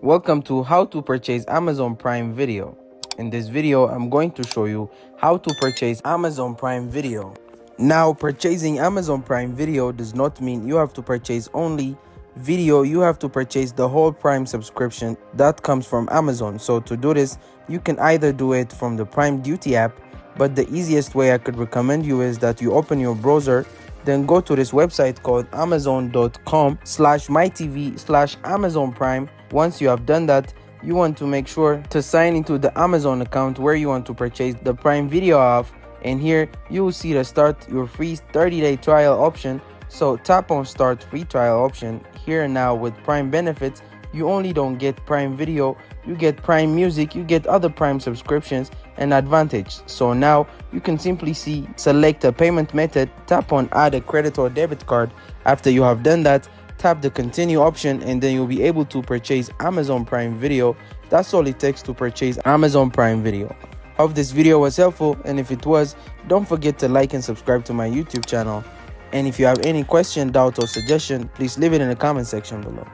Welcome to how to purchase Amazon Prime Video. In this video, I'm going to show you how to purchase Amazon Prime Video. Now, purchasing Amazon Prime Video does not mean you have to purchase only video. You have to purchase the whole Prime subscription that comes from Amazon. So to do this, you can either do it from the Prime Duty app, but the easiest way I could recommend you is that you open your browser, then go to this website called amazon.com/mytv/Amazon Prime. Once you have done that, you want to make sure to sign into the Amazon account where you want to purchase the Prime Video off. And here you will see the start your free 30-day trial option. So tap on start free trial option. Here now with Prime benefits, you only don't get Prime Video, you get Prime Music, you get other Prime subscriptions and advantage. So now you can simply select a payment method, tap on add a credit or debit card. After you have done that, tap the continue option and then you'll be able to purchase Amazon Prime Video. That's all it takes to purchase Amazon Prime Video. Hope this video was helpful, and if it was, don't forget to like and subscribe to my YouTube channel. And if you have any question, doubt or suggestion, please leave it in the comment section below.